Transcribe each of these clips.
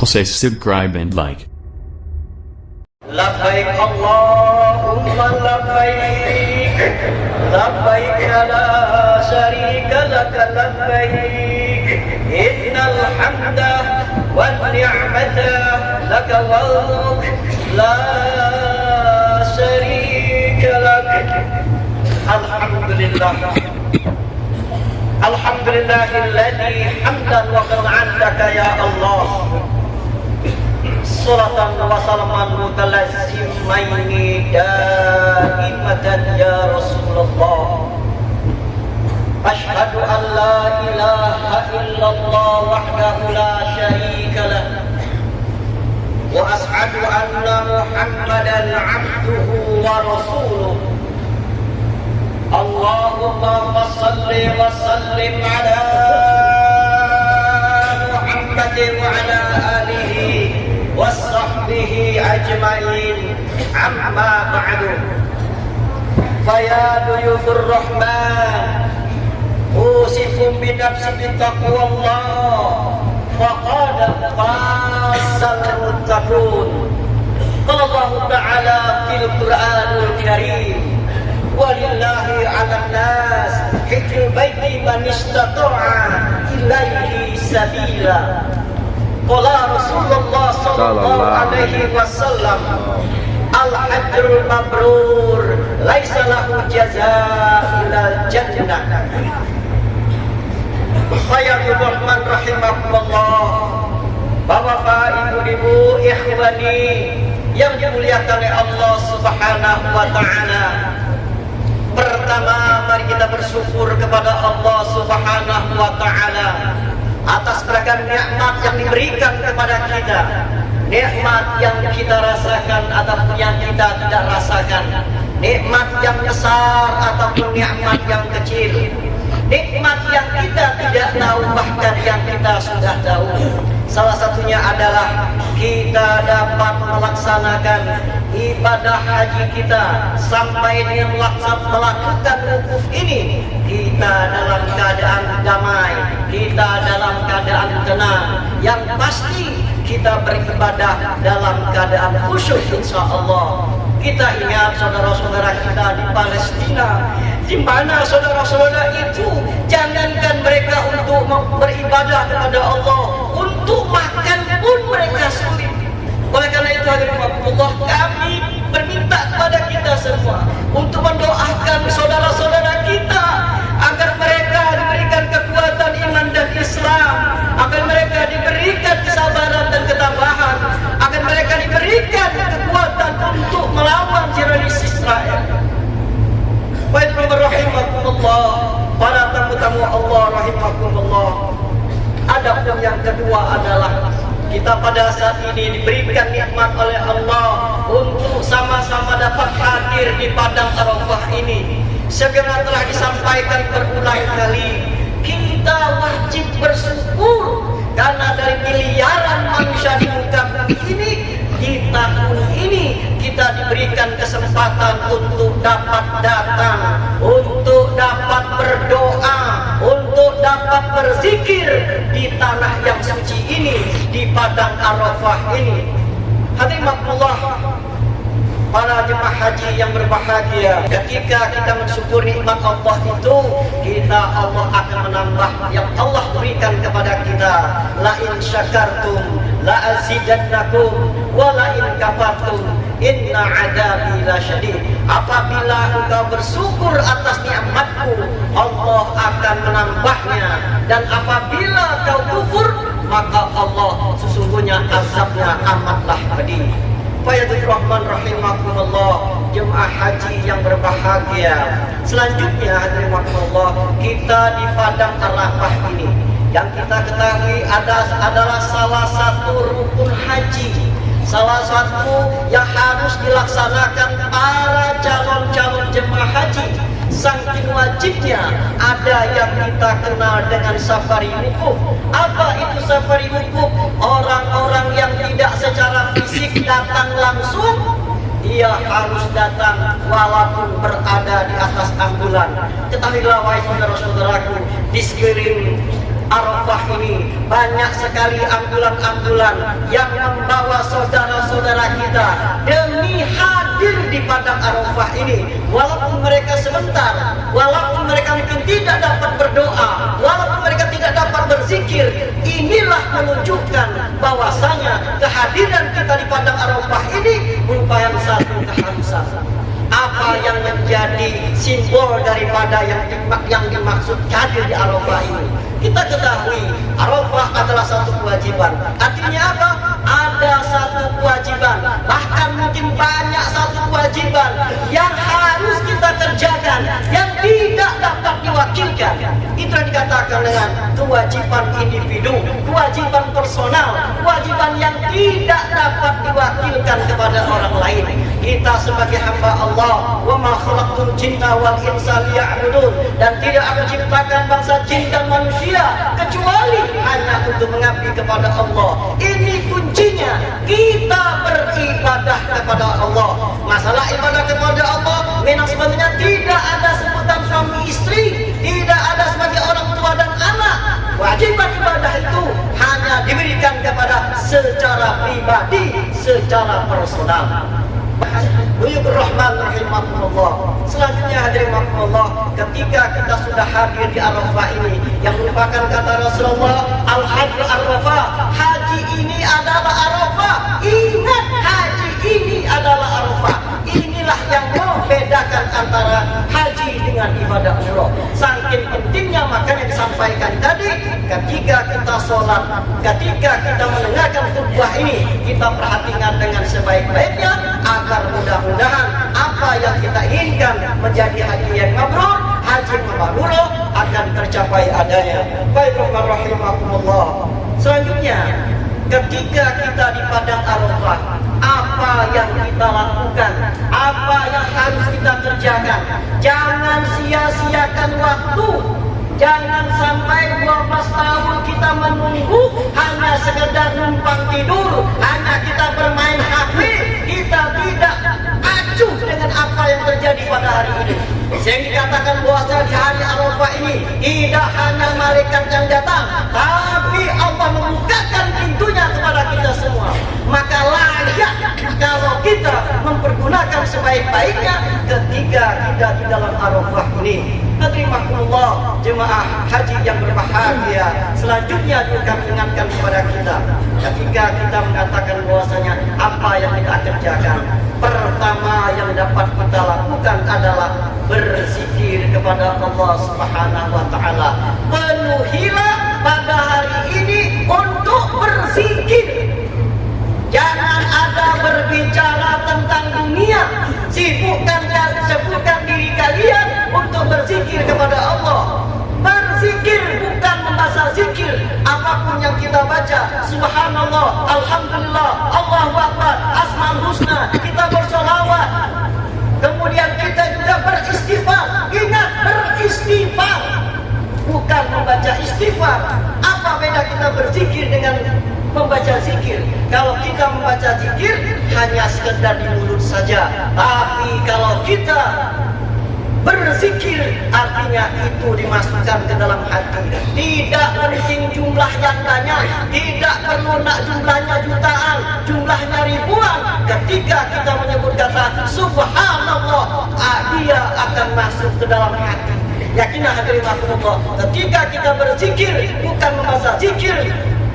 Please subscribe and like. لبيك اللهم لبيك لبيك لا شريك لك لبيك إن الحمد والنعمة لك والملك لا شريك لك. الحمد لله الحمد لله الذي حمدا وقد عندك يا الله Salatan wa salaman mutalazimaini daimatan ya Rasulullah. Ashhadu an la ilaha illallah wahdahu la syarika lah. Wa ashhadu anna Muhammadan abduhu wa rasuluh. Allahumma salli wa sallim ala Muhammadin wa ala alihi wasahbihi ajma'in, amma ba'du. Faya duyufur rahman, usikum binafsi bitaqwallah, faqad fasal muttaqun. Qala Allah Ta'ala fil Qur'anil Karim, walillahi 'alan nas hijjul baiti man istata'a ilaihi sabila. Qala Rasulullah sallallahu alaihi wasallam, al-hajjul mabrur laisa lahu jazaa illa jannah. Khairul rahman rahimakumullah. Bapak ibu ikhwani yang dimuliakan oleh Allah Subhanahu wa taala. Pertama, mari kita bersyukur kepada Allah Subhanahu wa taala atas beragam nikmat yang diberikan kepada kita, nikmat yang kita rasakan ataupun yang kita tidak rasakan, nikmat yang besar ataupun nikmat yang kecil, nikmat yang kita tidak tahu bahkan yang kita sudah tahu. Salah satunya adalah kita dapat melaksanakan ibadah haji kita sampai dengan melakukan wukuf ini, kita dalam keadaan damai, kita dalam keadaan tenang, yang pasti kita beribadah dalam keadaan khusyuk insyaallah. Kita ingat saudara-saudara kita di Palestina, di mana saudara-saudara itu jangankan mereka untuk beribadah kepada Allah, untuk makan pun mereka sulit. Oleh karena itu Allah, kami berminta kepada kita semua untuk mendoakan saudara-saudara kita agar mereka diberikan kekuatan iman dan Islam, agar mereka diberikan kesabaran dan ketabahan, agar mereka diberikan kekuatan untuk melawan tiranis Israel. Baiklah rahimakumullah, para tamu-tamu Allah rahimakumullah. Adapun yang kedua adalah kita pada saat ini diberikan nikmat oleh Allah untuk sama-sama dapat hadir di padang Arafah ini. Segera telah disampaikan berulang kali, kita wajib bersyukur karena dari miliaran manusia di muka bumi ini, di tahun ini kita diberikan kesempatan untuk dapat datang, untuk dapat berdoa, untuk dapat berzikir di tanah yang suci ini, di padang Arafah ini. Hadirin makmullah, para jemaah haji yang berbahagia, ketika kita mensyukur nikmat Allah itu, Allah akan menambah yang Allah berikan kepada kita. La in syakartum la azidannakum wa la in kafartum inna adabi lasyadid. Apabila engkau bersyukur atas nikmatku, Allah akan menambahnya, dan apabila kau kufur, maka Allah sesungguhnya azabnya amatlah pedih. Fayadur Rahman rahimakumullah, jemaah haji yang berbahagia. Selanjutnya hadirin rahimakumullah, kita di padang Arafah ini yang kita ketahui adalah salah satu rukun haji, salah satu yang harus dilaksanakan para calon-calon jemaah haji. Saking wajibnya, ada yang kita kenal dengan safari wukuf. Apa itu safari wukuf? Orang-orang yang tidak secara fisik datang langsung, dia harus datang walaupun berada di atas ambulan. Ketahuilah wahai saudara-saudaraku, di sekeliling Arafah ini banyak sekali ambulan-ambulan yang membawa saudara-saudara kita demi hadir di padang Arafah ini. Walaupun mereka sebentar, walaupun mereka mungkin tidak dapat berdoa, walaupun mereka tidak dapat berzikir, inilah menunjukkan bahwasanya kehadiran kita di padang Arafah ini merupakan satu keharusan. Apa yang menjadi simbol daripada yang dimaksud hadir di Arafah ini? Kita ketahui Arafah adalah satu kewajiban. Artinya apa? Ada satu kewajiban, bahkan mungkin banyak satu kewajiban yang harus kita kerjakan, yang tidak dapat diwakilkan. Itu yang dikatakan dengan kewajiban individu, kewajiban personal, kewajiban yang tidak dapat diwakilkan kepada orang lain. Kita sebagai hamba Allah, wa ma khalaqtul jinna wal insa liya'budun, dan tidak aku ciptakan bangsa jin dan manusia kecuali hanya untuk mengabdi kepada Allah. Ini kuncinya, kita beribadah kepada Allah. Masalah ibadah kepada Allah memang sebenarnya tidak ada sebutan suami istri, tidak ada sebagai orang tua dan anak. Kewajiban ibadah itu hanya diberikan kepada secara pribadi, secara personal. Buyur Rahman rahimahullah. Selanjutnya hadirin rahimahullah, ketika kita sudah hadir di Arafah ini, yang merupakan kata Rasulullah, Al-Hajj Arafah, haji ini adalah Arafah. Ingat, haji ini adalah Arafah. Inilah yang membedakan antara haji dengan ibadah umrah. Saking pentingnya, makanya disampaikan tadi, ketika kita sholat, ketika kita mendengarkan khutbah ini, kita perhatikan dengan sebaik-baiknya agar mudah-mudahan apa yang kita inginkan menjadi haji yang mabrur, haji mabrur akan tercapai adanya. Baik rahimahumullah. Selanjutnya, ketika kita di padang Arafah, apa yang kita lakukan, apa yang harus kita kerjakan? Jangan sia-siakan waktu. Jangan sampai 12 tahun kita menunggu hanya sekedar numpang tidur, hanya kita bermain HP, kita tidak acuh dengan apa yang terjadi pada hari ini. Yang dikatakan bahwasanya di hari Arafah ini tidak hanya malaikat yang datang, tapi Allah membukakan pintunya kepada kita semua. Maka layak kalau kita mempergunakan sebaik-baiknya ketika kita di dalam Arafah ini. Hadirinullah, jemaah haji yang berbahagia. Selanjutnya juga kami ingatkan kepada kita, ketika kita mengatakan bahwasanya apa yang kita kerjakan, pertama yang dapat kita lakukan adalah berzikir kepada Allah Subhanahu wa taala. Penuhilah pada hari ini untuk berzikir. Jangan ada berbicara tentang dunia. Sibukkan diri kalian untuk berzikir kepada Allah. Berzikir bukan membaca zikir. Apapun yang kita baca, subhanallah, alhamdulillah, Allahu akbar, asmaul husna, kita bersolawat. Kemudian kita juga beristighfar. Ingat, beristighfar, bukan membaca istighfar. Apa beda kita berzikir dengan membaca zikir? Kalau kita membaca zikir hanya sekedar di mulut saja, tapi kalau kita berzikir artinya itu dimasukkan ke dalam hati. Tidak penting jumlah yang banyak, tidak perlu nak jumlahnya jutaan, jumlahnya ribuan. Ketika kita menyebut kata subhanallah, dia akan masuk ke dalam hati. Yakinlah hadirin rahimakumullah, ketika kita berzikir bukan membaca zikir,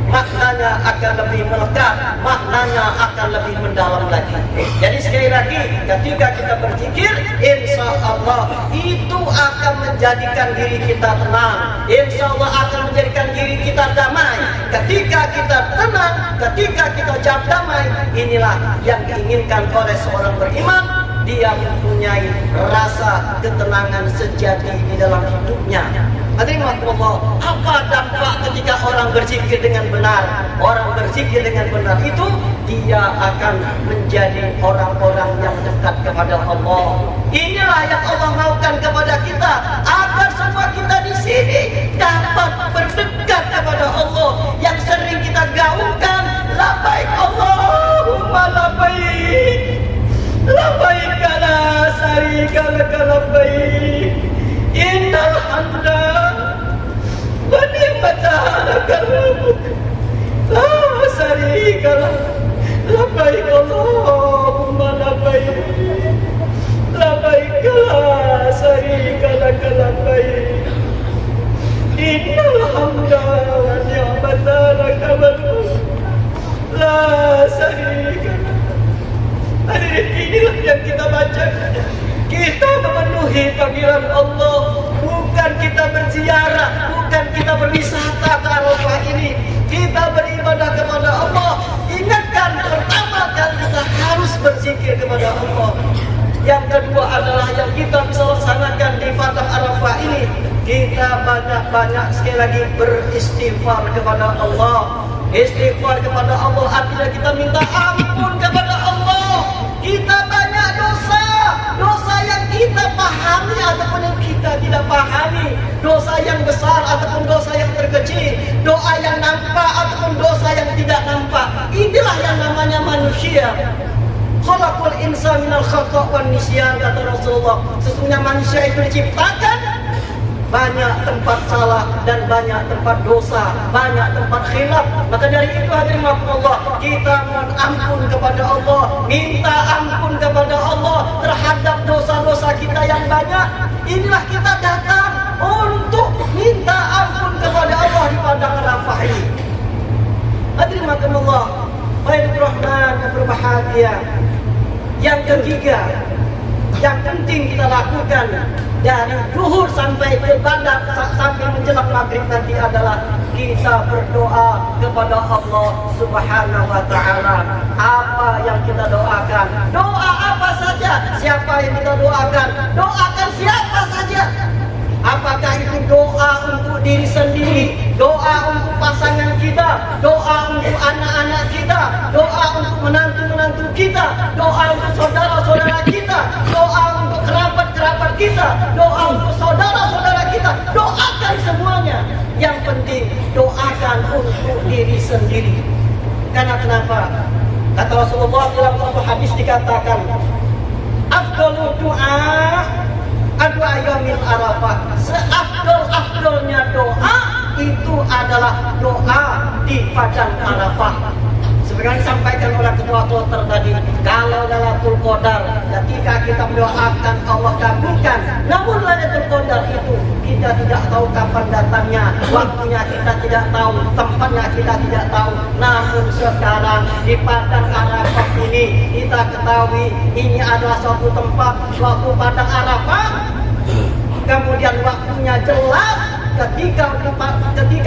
maknanya akan lebih melekat, maknanya akan lebih mendalam lagi. Jadi sekali lagi, ketika kita berzikir, insya Allah itu akan menjadikan diri kita tenang, insya Allah akan menjadikan diri kita damai. Ketika kita tenang, ketika kita damai, inilah yang diinginkan oleh seorang beriman. Dia mempunyai rasa ketenangan sejati di dalam hidupnya. Hadirin rahimakumullah, apa dampak ketika orang berzikir dengan benar? Orang berzikir dengan benar itu dia akan menjadi orang-orang yang dekat kepada Allah. Inilah yang Allah maukan kepada kita, agar semua kita di sini dapat berdekat kepada Allah. Yang sering kita gaungkan, labbaik Allahumma labbaik, labbaik la syarika laka labbaik, innal hamda wa ni'mata syarika lah. Labbaik Allahumma labbaik. Labbaik la syarika lak labbaik. Innal hamda wa ni'mata lak wal mulk la syarika lak. Hadirin, inilah yang kita baca. Kita memenuhi panggilan Allah, bukan kita berziarah, bukan kita berwisata ke Arafah ini. Kita beribadah kepada Allah. Ingatkan, pertama kali kita harus berzikir kepada Allah. Yang kedua adalah yang kita bisa laksanakan di Padang Arafah ini, kita banyak-banyak sekali lagi beristighfar kepada Allah. Istighfar kepada Allah artinya kita minta ampun kepada Allah. Kita banyak dosa, dosa yang kita pahami ataupun yang kita tidak pahami, dosa yang besar ataupun dosa yang terkecil, doa yang nampak ataupun dosa yang tidak nampak. Inilah yang namanya manusia. Khalaqal insana minal khata' wan nisyan, kata Rasulullah. Sesungguhnya manusia itu diciptakan banyak tempat salah dan banyak tempat dosa, banyak tempat khilaf. Maka dari itu hadirin Allah, kita mohon ampun kepada Allah, minta ampun kepada Allah terhadap dosa-dosa kita yang banyak. Inilah kita datang untuk minta ampun kepada Allah di Padang Arafah ini. Hadirin Allah, baik Rahman yang berbahagia. Yang ketiga, yang penting kita lakukan dari zuhur sampai ke badan sampai menjelang maghrib nanti adalah kita berdoa kepada Allah Subhanahu wa taala. Apa yang kita doakan? Doa apa saja? Siapa yang kita doakan? Doakan siapa saja. Apakah itu doa untuk diri sendiri, doa untuk pasangan kita, doa untuk anak-anak kita, doa untuk menantu-menantu kita, doa untuk saudara-saudara kita, doa untuk kerabat-kerabat kita, doa untuk saudara-saudara kita. Doakan semuanya. Yang penting doakan untuk diri sendiri. Karena kenapa? Kata Rasulullah dalam satu hadis dikatakan, afdalud doa adua yaumil Arafah. Seafdol-afdolnya doa itu adalah doa di Padang Arafah. Sebagaimana disampaikan oleh ketua kloter tadi, kalau Lailatul Qadar ketika kita mendoakan Allah kabulkan. Namun Lailatul Qadar itu kita tidak tahu kapan datangnya, waktunya kita tidak tahu, tempatnya kita tidak tahu. Namun sekarang di Padang Arafah ini kita ketahui ini adalah suatu tempat, suatu Padang Arafah. Kemudian waktunya jelas ketika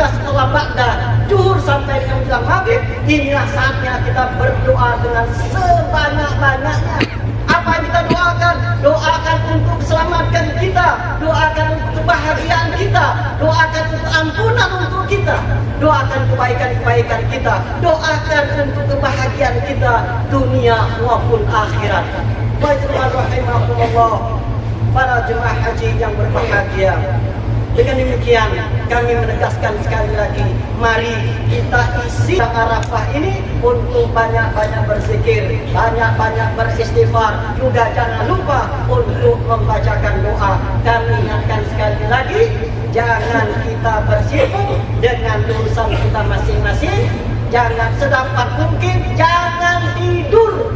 setelah ba'da zuhur sampai dengan menjelang maghrib. Inilah saatnya kita berdoa dengan sebanyak-banyaknya. Apa yang kita doakan? Doakan untuk keselamatan kita, doakan untuk kebahagiaan kita, doakan untuk ampunan untuk kita, doakan kebaikan-kebaikan kita, doakan untuk kebahagiaan kita dunia maupun akhirat. Bismillahirrahmanirrahim. Para jemaah haji yang berbahagia, dengan demikian kami menegaskan sekali lagi, mari kita isi Arafah ini untuk banyak-banyak berzikir, banyak-banyak beristighfar, juga jangan lupa untuk membacakan doa. Kami ingatkan sekali lagi, jangan kita bersibuk dengan urusan kita masing-masing, jangan sedapat mungkin jangan tidur,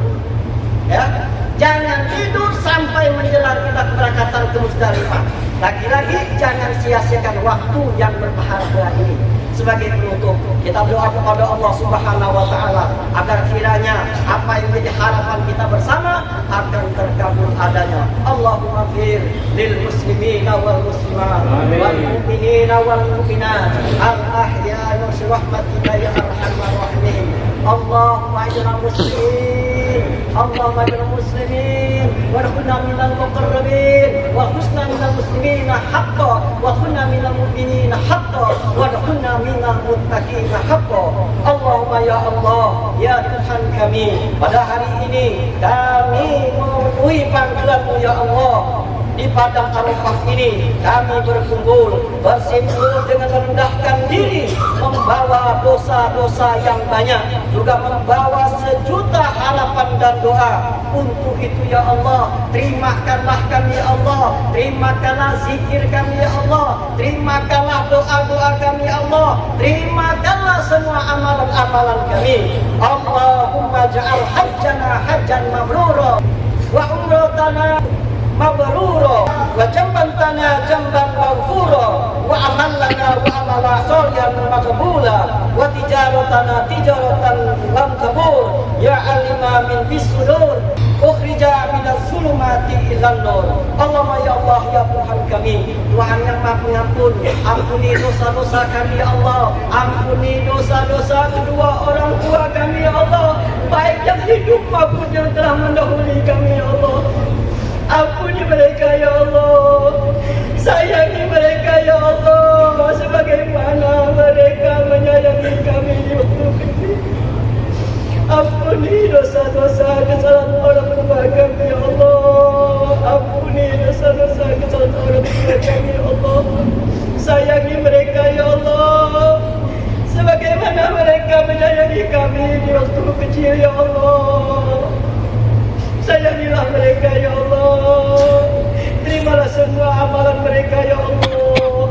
ya. Jangan tidur sampai menjelang kita keberangkatan ke Musdalifah. Lagi-lagi jangan sia-siakan waktu yang berbahagia ini. Sebagai penutup, kita berdoa kepada Allah Subhanahu wa taala agar kiranya apa yang menjadi harapan kita bersama akan terkabul adanya. Allahumma fir lil muslimina wal muslimat wal mu'minina wal mu'minat al ahya'i wa rahmatika ya arhamar rahimin. Allahumma ij'al muslimin, Allahumma ij'al muslimin warhamna minal muqarrabin wa husna minal muslimina haqqan wa kunna minal mu'minina haqqan wa kunna minal muttaqina haqqan. Allahumma ya Allah, ya Tuhan kami, pada hari ini kami memenuhi panggilan-Mu ya Allah. di padang Arafah ini kami berkumpul bersimpul dengan merendahkan diri, membawa dosa-dosa yang banyak, juga membawa sejuta harapan dan doa. Untuk itu ya Allah, terimakanlah kami ya Allah, terimakanlah zikir kami ya Allah, terimakanlah doa-doa kami ya Allah, terimakanlah semua amalan-amalan kami. Allahumma ja'al hajjana hajjan mabrura wa umratana mabrura wa jambantana jamban maghfura wa amalana wa amala salihan maqbula wa tijaratana tijaratan lam tabur ya alima min bisudur ukhrija minaz zulumati ilan nur. Allahumma ya Allah ya Tuhan kami, Tuhan yang Maha Pengampun, ampuni dosa-dosa kami ya Allah, ampuni dosa-dosa kedua orang tua kami ya Allah, baik yang hidup maupun yang telah mendahului kami ya Allah. Ampuni mereka ya Allah, sayangi mereka ya Allah, sebagaimana mereka menyayangi kami di waktu kecil. Ampuni dosa-dosa kesalahan orang tua kami ya Allah, ampuni dosa-dosa kesalahan orang tua kami ya Allah. Sayangi mereka ya Allah, sebagaimana mereka menyayangi kami di waktu kecil ya Allah. Sayangilah mereka ya Allah, terimalah semua amalan mereka ya Allah.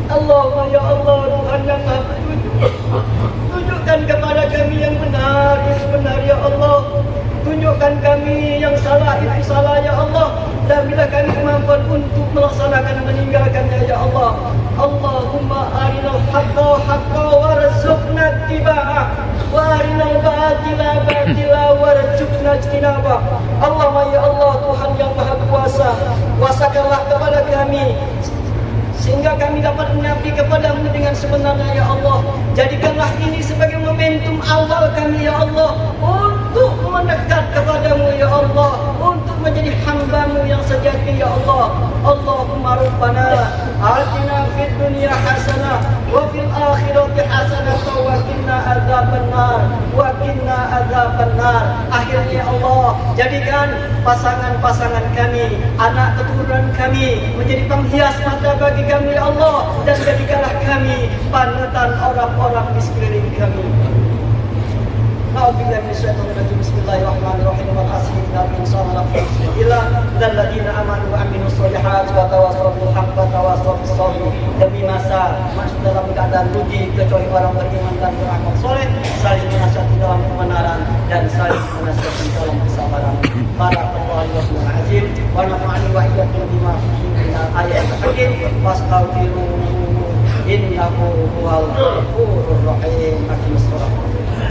Allahumma ya Allah, Tuhan yang Maha Petunjuk, tunjukkan kepada kami yang benar itu benar ya Allah, tunjukkan kami yang salah itu salah ya Allah, dan bila kami kemampuan untuk melaksanakan dan meninggalkannya ya Allah. Allahumma arinal haqqa haqqa warzuqna ittiba'ah wa arinal batila batila warzuqna ijtinabah. Allahumma ya Allah, Tuhan yang Maha Kuasa, kuasakanlah kepada kami sehingga kami dapat mengabdi kepadamu dengan sebenarnya ya Allah. Jadikanlah ini sebagai momentum awal kami ya Allah untuk mendekat kepadamu ya Allah, untuk menjadi hamba-Mu yang sejati ya Allah. Allahumma rabbana atina fid dunya hasanah wa fil akhirati hasanah wa qina adzabannar wa qina adzabannar. Akhirnya ya Allah, jadikan pasangan-pasangan kami, anak keturunan kami menjadi penghias mata bagi kami ya Allah, dan jadikanlah kami panutan orang-orang di sekeliling kami. Na'udzubillahi minasyaitonir rajim. Bismillahirrahmanirrahim. Wal 'asri innal insana lafi khusr illa alladziina aamanu wa 'amilus shalihaati wa tawassaw bil haqqi wa tawassaw bis sabr. Demi masa masuk dalam keadaan rugi kecuali orang beriman dan beramal saleh, saling menasihati dalam kebenaran dan saling menasihati dalam kesabaran. Barakallahu wa fil azim wa nafa'ani wa iyyakum bima fihi minal ayatil hakim fastaghfiruhu innahu huwal ghafurur rahim. Aqimus shalah.